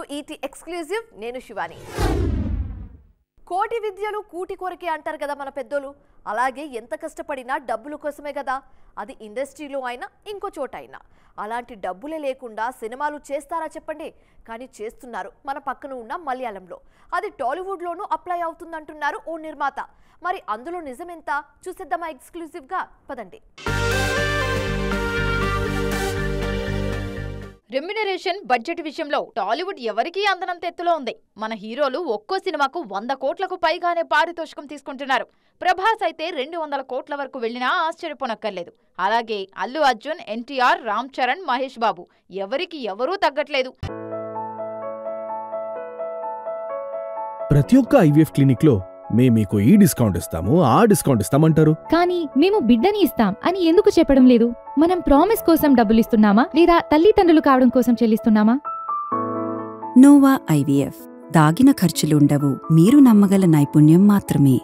To ET exclusive. నేను శివాని. కోటి విద్యలు కూటి కొరకే అంటారు కదా మన పెద్దోళ్ళు. అలాగే ఎంత కష్టపడినా డబ్బుల కోసమే కదా, అది ఇండస్ట్రీలో అయినా ఇంకో చోట అయినా. అలాంటి డబ్బులే లేకుండా సినిమాలు చేస్తారా చెప్పండి? కానీ చేస్తున్నారు మన పక్కన ఉన్న మలయాళంలో. అది టాలీవుడ్లోనూ అప్లై అవుతుందంటున్నారు ఓ నిర్మాత. మరి అందులో నిజమెంత చూసేద్దామా ఎక్స్క్లూజివ్గా? పదండి. రెమ్యునరేషన్ బడ్జెట్ విషయంలో టాలీవుడ్ ఎవరికీ అందనంత ఎత్తులో ఉంది. మన హీరోలు ఒక్కో సినిమాకు 100 కోట్లకు పైగానే పారితోషికం తీసుకుంటున్నారు. ప్రభాస్ అయితే 200 కోట్ల వరకు వెళ్లినా ఆశ్చర్యపోనక్కర్లేదు. అలాగే అల్లు అర్జున్, ఎన్టీఆర్, రామ్ చరణ్, మహేష్ బాబు ఎవరికి ఎవరూ తగ్గట్లేదు. ప్రతి ఒక్క ఐవీఎఫ్ క్లినిక్ లో మేము మీకు ఈ డిస్కౌంట్ ఇస్తాము, ఆ డిస్కౌంట్ ఇస్తామంటారు. కానీ మేము బిడ్డని ఇస్తాం అని ఎందుకు చెప్పడం లేదు? మనం ప్రామిస్ కోసం డబ్బులు ఇస్తున్నామా లేదా తల్లిదండ్రులు కావడం కోసం చెల్లిస్తున్నామా? Nova IVF. దాగిన ఖర్చులుండవు, మీరు నమ్మగల నైపుణ్యం మాత్రమే.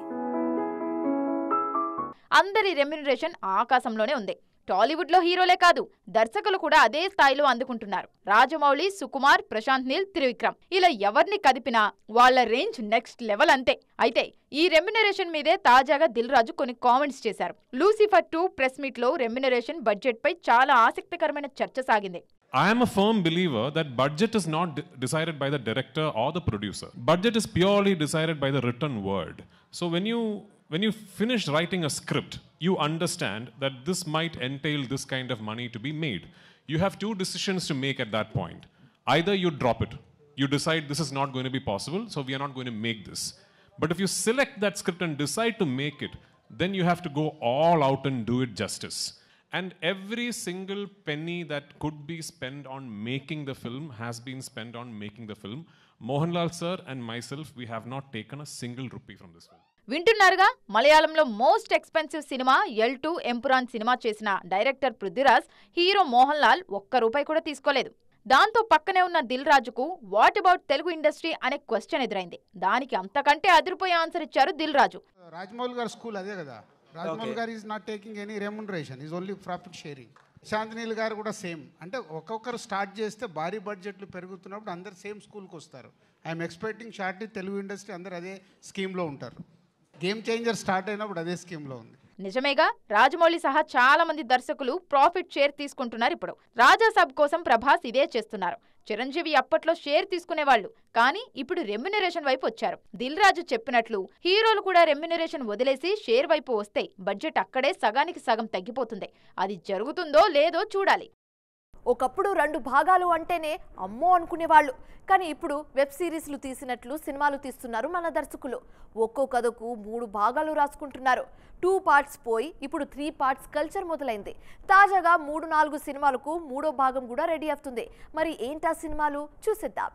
అందరి రెమ్యునరేషన్ ఆకాశంలోనే ఉంది. టాలీవుడ్ లో హీరోలే కాదు, దర్శకులు కూడా అదే స్థాయిలో అందుకుంటున్నారు. రాజమౌళి, సుకుమార్, ప్రశాంత్ నీల్, త్రివిక్రమ్ ఇలా ఎవరిని కదిపినా వాళ్ల రేంజ్ నెక్స్ట్ లెవెల్ అంతే. అయితే ఈ రెమ్యునరేషన్ మీదే తాజాగా దిల్ రాజు కొన్ని కామెంట్స్ చేశారు. లూసిఫర్ 2 ప్రెస్ మీట్ లో రెమ్యునరేషన్ బడ్జెట్ పై చాలా ఆసక్తికరమైన చర్చ సాగింది. I am a firm believer that budget is not decided by the director or the producer. Budget is purely decided by the written word. So when you finish writing a script, you understand that this might entail this kind of money to be made. You have two decisions to make at that point. Either you drop it, you decide this is not going to be possible, so we are not going to make this. But if you select that script and decide to make it, then you have to go all out and do it justice. And every single penny that could be spent on making the film has been spent on making the film. Mohanlal sir and myself, we have not taken a single rupee from this film. వింటున్నారుగా, మలయాళంలో most expensive cinema L2 Empuraan cinema చేసిన director Prithviraj, hero Mohan Lal ఒక్క రూపాయి కూడా తీసుకోలేదు. దాంతో పక్కనే ఉన్న దిల్ రాజుకు వాట్ అబౌట్ తెలుగు ఇండస్ట్రీ అనే క్వశ్చన్ ఎదురైంది. దానికి అంతకంటే అదిరిపోయే ఆన్సర్ ఇచ్చారు దిల్ రాజు. రాజమౌళి గారి స్కూల్ అదే కదా. రాజమౌళి గారు is not taking any remuneration, is only profit sharing. Shantineel గారు కూడా సేమ్. అంటే ఒక్కొక్కరు స్టార్ట్ చేస్తే భారీ బడ్జెట్లు పెరుగుతున్నప్పుడు అందరు సేమ్ స్కూల్కి వస్తారు. I'm expecting shortly Telugu industry అందరు అదే స్కీమ్లో ఉంటారు. గేమ్ చేంజర్ స్టార్ట్ అయినప్పుడు అదే స్కీమ్లో ఉంది. నిజమేగా, రాజమౌళి సహా చాలా మంది దర్శకులు ప్రాఫిట్ షేర్ తీసుకుంటున్నారు. ఇప్పుడు రాజాసాబ్ కోసం ప్రభాస్ ఇదే చేస్తున్నారు. చిరంజీవి అప్పట్లో షేర్ తీసుకునేవాళ్లు, కానీ ఇప్పుడు రెమ్యునరేషన్ వైపు వచ్చారు. దిల్ రాజు చెప్పినట్లు హీరోలు కూడా రెమ్యునరేషన్ వదిలేసి షేర్ వైపు వస్తే బడ్జెట్ అక్కడే సగానికి సగం తగ్గిపోతుంది. అది జరుగుతుందో లేదో చూడాలి. ఒకప్పుడు 2 భాగాలు అంటేనే అమ్మో అనుకునేవాళ్ళు. కానీ ఇప్పుడు వెబ్ సిరీస్లు తీసినట్లు సినిమాలు తీస్తున్నారు మన దర్శకులు. ఒక్కో కథకు 3 భాగాలు రాసుకుంటున్నారు. 2 పార్ట్స్ పోయి ఇప్పుడు 3 పార్ట్స్ కల్చర్ మొదలైంది. తాజాగా 3-4 సినిమాలకు 3వ భాగం కూడా రెడీ అవుతుంది. మరి ఏంటా సినిమాలు? చూసేద్దాం.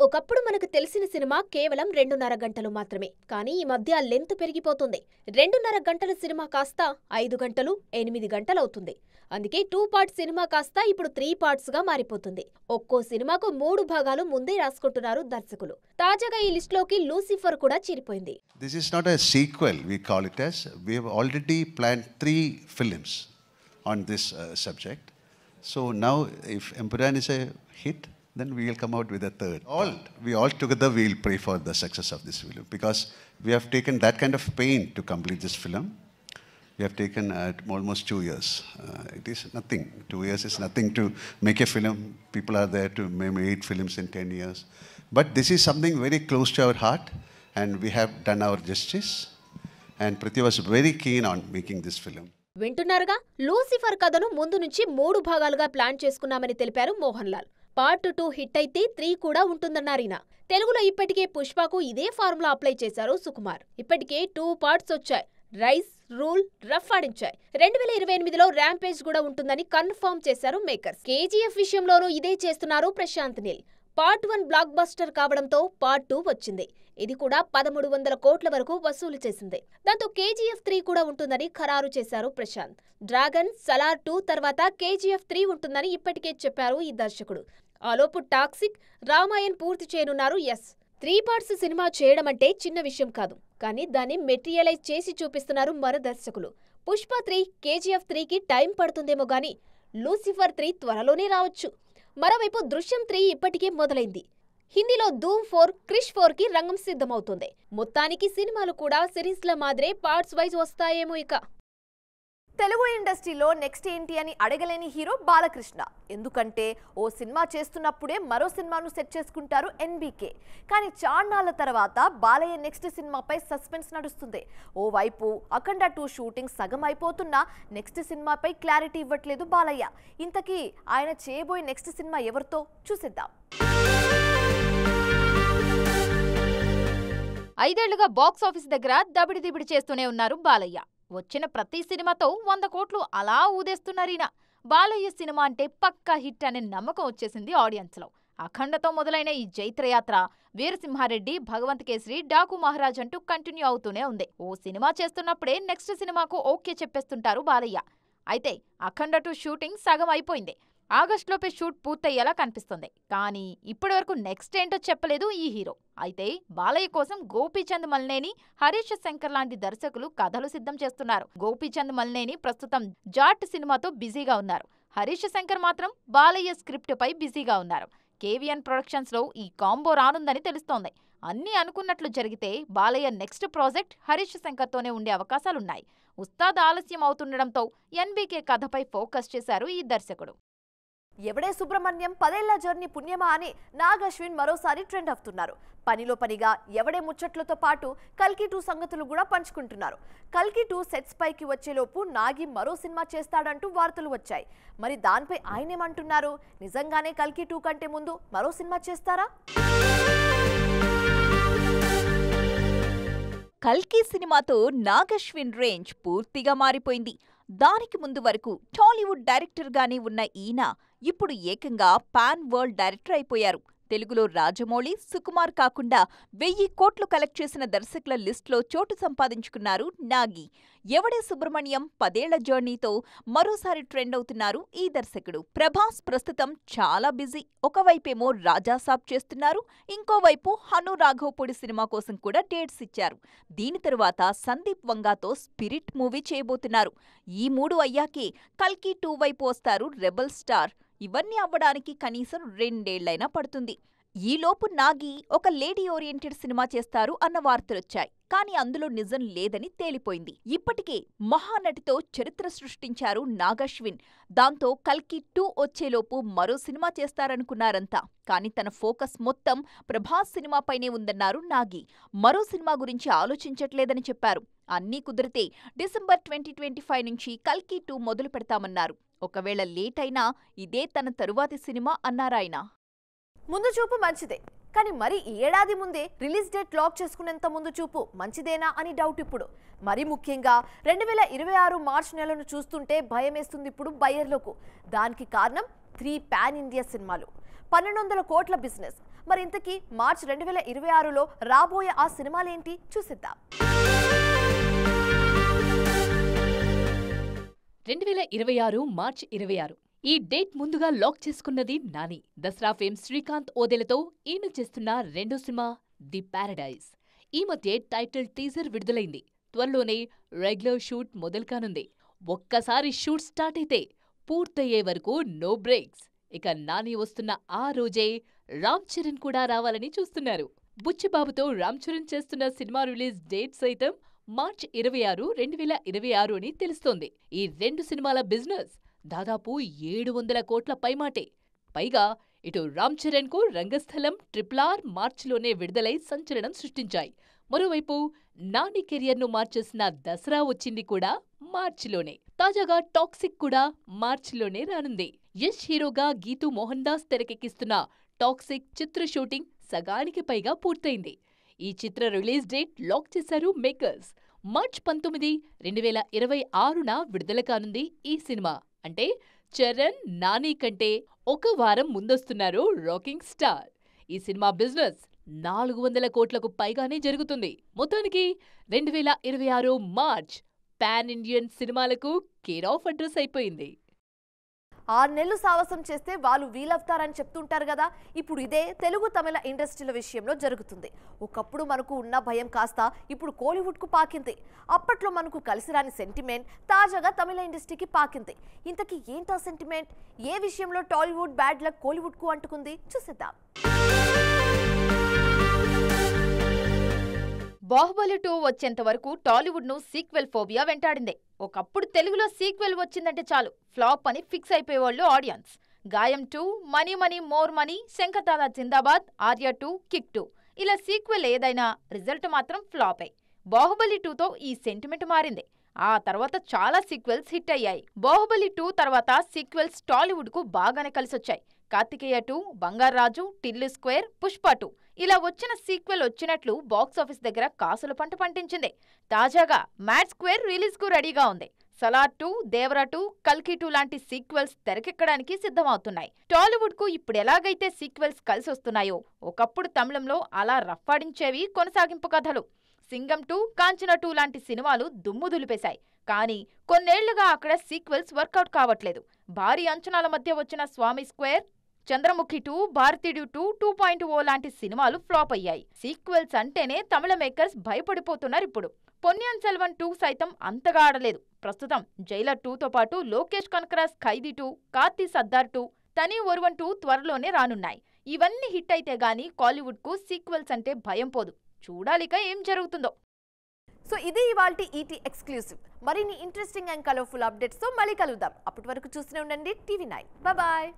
ఒకప్పుడు మనకు తెలిసిన సినిమా కేవలం 2.5 గంటలు మాత్రమే. కానీ ఈ మధ్య లెంత్ పెరిగిపోతుంది. 2.5 గంటల సినిమా కాస్త 5 గంటలు, 8 గంటలవుతుంది. అందుకే 2 పార్ట్ సినిమా కాస్త ఇప్పుడు 3 పార్ట్స్ గా మారిపోతుంది. ఒక్కో సినిమాకు 3 భాగాలు ముందే రాసుకుంటున్నారు దర్శకులు. తాజాగా ఈ లిస్ట్ లోకి లూసిఫర్ కూడా చేరిపోయింది. This is not a sequel, we call it as. We have already planned 3 films on this subject. So now if Empuran is a hit, then we will come out with a third. We all together will pray for the success of this film, because we have taken that kind of pain to complete this film. We have taken almost 2 years. It is nothing. 2 years is nothing to make a film. People are there to make 8 films in 10 years. But this is something very close to our heart, and we have done our justice. And Prithvi was very keen on making this film. వింటున్నారుగా, Lucifer కథను ముందు నుంచి 3 భాగాలుగా plan చేసుకున్నామని తెలిపారు Mohan Lal. Part 2 hit అయితే 3 కూడా ఉంటుందన్నారీన. తెలుగులో ఇప్పటికే పుష్పకు ఇదే ఫార్ములా అప్లై చేశారు సుకుమార్. ఇప్పటికే 2 పార్ట్స్ వచ్చాయి. రైస్, రూల్, రఫ్ ఆడించాయి. 2028లో ర్యాంపేజ్ కూడా ఉంటుందని కన్ఫర్మ్ చేశారు మేకర్స్. కేజీఎఫ్ విషయంలోనూ ఇదే చేస్తున్నారు Prashanth Neel. Part 1 blockbuster కావడంతో పార్ట్ 2 వచ్చింది. ఇది కూడా 1300 కోట్ల వరకు వసూలు చేసింది. దాంతో కేజీఎఫ్ 3 కూడా ఉంటుందని ఖరారు చేశారు ప్రశాంత్. డ్రాగన్, సలార్ 2 తర్వాత కేజీఎఫ్ 3 ఉంటుందని ఇప్పటికే చెప్పారు ఈ దర్శకుడు. ఆలోపు టాక్సిక్, రామాయణ్ పూర్తి చేయనున్నారు. 3 పార్ట్స్ సినిమా చేయడం అంటే చిన్న విషయం కాదు. కానీ దాన్ని మెటీరియలైజ్ చేసి చూపిస్తున్నారు మన దర్శకులు. పుష్ప 3, కేజీఎఫ్ 3కి టైం పడుతుందేమో గానీ లూసిఫర్ 3 త్వరలోనే రావచ్చు. మరోవైపు దృశ్యం 3 ఇప్పటికే మొదలైంది. హిందీలో ధూమ్ 4, క్రిష్ 4కి రంగం సిద్ధమవుతుంది. మొత్తానికి సినిమాలు కూడా సిరీస్ల మాదిరే పార్ట్స్ వైజ్ వస్తాయేమో. ఇక తెలుగు ఇండస్ట్రీలో నెక్స్ట్ ఏంటి అని అడగలేని హీరో బాలకృష్ణ. ఎందుకంటే ఓ సినిమా చేస్తున్నప్పుడే మరో సినిమాను సెట్ చేసుకుంటారు ఎన్బీకే. కానీ చాన్నాళ్ల తర్వాత బాలయ్య నెక్స్ట్ సినిమాపై సస్పెన్స్ నడుస్తుంది. ఓవైపు అఖండ 2 షూటింగ్ సగం అయిపోతున్నా నెక్స్ట్ సినిమాపై క్లారిటీ ఇవ్వట్లేదు బాలయ్య. ఇంతకీ ఆయన చేయబోయే నెక్స్ట్ సినిమా ఎవరితో చూసిద్దాం. 5 ఏళ్లుగా బాక్స్ ఆఫీస్ దగ్గర దబిడి చేస్తూనే ఉన్నారు బాలయ్య. వచ్చిన ప్రతి సినిమాతో 100 కోట్లు అలా ఊదేస్తున్నారీన. బాలయ్య సినిమా అంటే పక్కా హిట్ అనే నమ్మకం వచ్చేసింది ఆడియన్స్లో. అఖండతో మొదలైన ఈ జైత్రయాత్ర వీరసింహారెడ్డి, భగవంత్ కేసరి, డాకు మహారాజ్ అంటూ కంటిన్యూ అవుతూనే ఉంది. ఓ సినిమా చేస్తున్నప్పుడే నెక్స్ట్ సినిమాకు ఓకే చెప్పేస్తుంటారు బాలయ్య. అయితే అఖండ 2 షూటింగ్ సగం అయిపోయింది. ఆగస్టులోపే షూట్ పూర్తయ్యేలా కనిపిస్తుంది. కానీ ఇప్పటివరకు నెక్స్ట్ ఏంటో చెప్పలేదు ఈ హీరో. అయితే బాలయ్య కోసం గోపీచంద్ మల్నేని, హరీష్ శంకర్ లాంటి దర్శకులు కథలు సిద్ధం చేస్తున్నారు. గోపీచంద్ మల్నేని ప్రస్తుతం జాట్ సినిమాతో బిజీగా ఉన్నారు. హరీష్ శంకర్ మాత్రం బాలయ్య స్క్రిప్ట్ పై బిజీగా ఉన్నారు. కేవీఎన్ ప్రొడక్షన్స్ లో ఈ కాంబో రానుందని తెలుస్తోంది. అన్నీ అనుకున్నట్లు జరిగితే బాలయ్య నెక్స్ట్ ప్రాజెక్ట్ హరీష్ శంకర్తోనే ఉండే అవకాశాలున్నాయి. ఉస్తాద్ ఆలస్యం అవుతుండడంతో ఎన్బీకే కథపై ఫోకస్ చేశారు ఈ దర్శకుడు. ఎవడే సుబ్రహ్మణ్యం 10 ఏళ్ల జర్నీ పుణ్యమా అని నాగ్ అశ్విన్ మరోసారి ట్రెండ్ అవుతున్నారు. పనిలో పనిగా ఎవడే ముచ్చట్లతో పాటు కల్కి 2 సంగతులు కూడా పంచుకుంటున్నారు. కల్కి 2 సెట్స్ పైకి వచ్చేలోపు నాగి మరో సినిమా చేస్తాడంటూ వార్తలు వచ్చాయి. మరి దానిపై ఆయనేమంటున్నారు? నిజంగానే కల్కి 2 కంటే ముందు మరో సినిమా చేస్తారా? కల్కి సినిమాతో నాగ్ అశ్విన్ రేంజ్ పూర్తిగా మారిపోయింది. దానికి ముందు వరకు టాలీవుడ్ డైరెక్టర్గానే ఉన్న ఈయన ఇప్పుడు ఏకంగా పాన్ వరల్డ్ డైరెక్టర్ అయిపోయారు. తెలుగులో రాజమౌళి, సుకుమార్ కాకుండా 1000 కోట్లు కలెక్ట్ చేసిన దర్శకుల లిస్టులో చోటు సంపాదించుకున్నారు నాగి. ఎవడే సుబ్రహ్మణ్యం 10 ఏళ్ల జర్నీతో మరోసారి ట్రెండ్ అవుతున్నారు ఈ దర్శకుడు. ప్రభాస్ ప్రస్తుతం చాలా బిజీ. ఒకవైపేమో రాజాసాబ్ చేస్తున్నారు, ఇంకోవైపు హను రాఘవపూడి సినిమా కోసం కూడా డేట్స్ ఇచ్చారు. దీని తరువాత సందీప్ వంగాతో స్పిరిట్ మూవీ చేయబోతున్నారు. ఈ 3 అయ్యాకే కల్కి 2 వైపు వస్తారు రెబల్ స్టార్. ఇవన్నీ అవ్వడానికి కనీసం 2 ఏళ్లైనా పడుతుంది. ఈలోపు నాగి ఒక లేడీ ఓరియంటెడ్ సినిమా చేస్తారు అన్న వార్తలొచ్చాయి. కానీ అందులో నిజం లేదని తేలిపోయింది. ఇప్పటికే మహానటితో చరిత్ర సృష్టించారు నాగ్ అశ్విన్. దాంతో కల్కి 2 వచ్చేలోపు మరో సినిమా చేస్తారనుకున్నారంతా. కానీ తన ఫోకస్ మొత్తం ప్రభాస్ సినిమాపైనే ఉందన్నారు నాగి. మరో సినిమా గురించి ఆలోచించట్లేదని చెప్పారు. అన్నీ కుదిరితే డిసెంబర్ 2025 నుంచి కల్కి 2 మొదలు పెడతామన్నారు. ఒకవేళ లేట్ అయినా ఇదే తన తరువాతి సినిమా అన్నారాయన. ముందు చూపు మంచిదే, కానీ మరి ఏడాది ముందే రిలీజ్ డేట్ లాక్ చేసుకునేంత ముందు చూపు మంచిదేనా అని డౌట్ ఇప్పుడు. మరి ముఖ్యంగా 2026 మార్చి నెలను చూస్తుంటే భయమేస్తుంది ఇప్పుడు బయ్యర్లకు. దానికి కారణం 3 పాన్ ఇండియా సినిమాలు, 1200 కోట్ల బిజినెస్. మరి ఇంతకీ మార్చి 2026లో రాబోయే ఆ సినిమాలేంటి చూసిద్దాం. 2026 మార్చి 26 ఈ డేట్ ముందుగా లాక్ చేసుకున్నది నాని. దసరా ఫేమ్ శ్రీకాంత్ ఓదెలతో ఈయన చేస్తున్న రెండో సినిమా ది పారడైజ్. ఈ మధ్య టైటిల్ టీజర్ విడుదలైంది. త్వరలోనే రెగ్యులర్ షూట్ మొదలు కానుంది. ఒక్కసారి షూట్ స్టార్ట్ అయితే పూర్తయ్యే వరకు నో బ్రేక్స్. ఇక నాని వస్తున్న ఆ రోజే రామ్ చరణ్ కూడా రావాలని చూస్తున్నారు. బుచ్చిబాబుతో రామ్ చరణ్ చేస్తున్న సినిమా రిలీజ్ డేట్ సైతం మార్చి 26, 2026 అని తెలుస్తోంది. ఈ 2 సినిమాల బిజినెస్ దాదాపు 700 కోట్ల పైమాటే. పైగా ఇటు రామ్ చరణ్ కు రంగస్థలం, RRR మార్చిలోనే విడుదలై సంచలనం సృష్టించాయి. మరోవైపు నాని కెరియర్ను మార్చేసిన దసరా వచ్చింది కూడా మార్చిలోనే. తాజాగా టాక్సిక్ కూడా మార్చిలోనే రానుంది. యష్ హీరోగా గీతూ మోహన్ దాస్ తెరకెక్కిస్తున్న టాక్సిక్ చిత్ర షూటింగ్ సగానికి పైగా పూర్తయింది. ఈ చిత్ర రిలీజ్ డేట్ లాక్ చేశారు మేకర్స్. మార్చి 19, 2026న విడుదల కానుంది ఈ సినిమా. అంటే చరణ్, నాని కంటే ఒక వారం ముందొస్తున్నారు రాకింగ్ స్టార్. ఈ సినిమా బిజినెస్ 400 కోట్లకు పైగానే జరుగుతుంది. మొత్తానికి 2026 మార్చ్ పాన్ ఇండియన్ సినిమాలకు కేర్ ఆఫ్ అడ్రస్ అయిపోయింది. 6 నెలలు సావాసం చేస్తే వాళ్ళు వీలవుతారని చెప్తుంటారు కదా. ఇప్పుడు ఇదే తెలుగు తమిళ ఇండస్ట్రీల విషయంలో జరుగుతుంది. ఒకప్పుడు మనకు ఉన్న భయం కాస్త ఇప్పుడు కోలీవుడ్కు పాకింది. అప్పట్లో మనకు కలిసి రాని సెంటిమెంట్ తాజాగా తమిళ ఇండస్ట్రీకి పాకింది. ఇంతకీ ఏంటా సెంటిమెంట్? ఏ విషయంలో టాలీవుడ్ బ్యాడ్ లక్ కోలీవుడ్కు అంటుకుంది? చూసేద్దాం. బాహుబలి 2 వచ్చేంత వరకు టాలీవుడ్ ను సీక్వెల్ ఫోబియా వెంటాడిందే. ఒకప్పుడు తెలుగులో సీక్వెల్ వచ్చిందంటే చాలు ఫ్లాప్ అని fix అయిపోయేవాళ్ళు audience. Gaayam 2, money money more money, Shankardada Zindabad, Arya 2, kick 2 ఇలా సీక్వెల్ ఏదైనా రిజల్ట్ మాత్రం ఫ్లాపే. బాహుబలి 2తో ఈ సెంటిమెంట్ మారింది. ఆ తర్వాత చాలా సీక్వెల్స్ హిట్ అయ్యాయి. బాహుబలి 2 తర్వాత సీక్వెల్స్ టాలీవుడ్ కు బాగానే కలిసొచ్చాయి. కార్తికేయ 2, బంగారాజు, టిల్లు స్క్వేర్, పుష్ప 2 ఇలా వచ్చిన సీక్వెల్ వచ్చినట్లు బాక్సాఫీస్ దగ్గర కాసుల పంట పండించింది. తాజాగా మ్యాడ్ స్క్వేర్ రిలీజ్ కు రెడీగా ఉంది. సలార్ 2, దేవరా 2, కల్కి 2 లాంటి సీక్వెల్స్ తెరకెక్కడానికి సిద్ధమవుతున్నాయి. టాలీవుడ్ కు ఇప్పుడు ఎలాగైతే సీక్వెల్స్ కలిసొస్తున్నాయో ఒకప్పుడు తమిళంలో అలా రఫ్ఫాడించేవి కొనసాగింపు కథలు. సింగం 2, కాంచన 2 లాంటి సినిమాలు దుమ్ము దులిపేశాయి. కానీ కొన్నేళ్లుగా అక్కడ సీక్వెల్స్ వర్కౌట్ కావట్లేదు. భారీ అంచనాల మధ్య వచ్చిన స్వామి స్క్వేర్, చంద్రముఖి 2, భారతీయుడు 2, 2.0 లాంటి సినిమాలు ఫ్లాప్ అయ్యాయి. సీక్వెల్స్ అంటేనే తమిళ మేకర్స్ భయపడిపోతున్నారు ఇప్పుడు. పొన్నియిన్ సెల్వన్ 2 సైతం అంతగా ఆడలేదు. ప్రస్తుతం జైలర్ 2తో పాటు లోకేష్ కనకరాజ్ ఖైదీ 2, కార్తీ సర్దార్ 2, తని ఒరువన్ 2 త్వరలోనే రానున్నాయి. ఇవన్నీ హిట్ అయితే గానీ కాలీవుడ్ కు సీక్వెల్స్ అంటే భయం పోదు. చూడాలిక ఏం జరుగుతుందో. సో ఇది ఇవాల్టి ఈటీ ఎక్స్క్లూసివ్. మరిన్ని ఇంట్రెస్టింగ్ అండ్ కలర్ఫుల్ అప్డేట్స్ తో మళ్ళీ కలుద్దాం. అప్పటి వరకు చూస్తూనే ఉండండి TV9. బాయ్.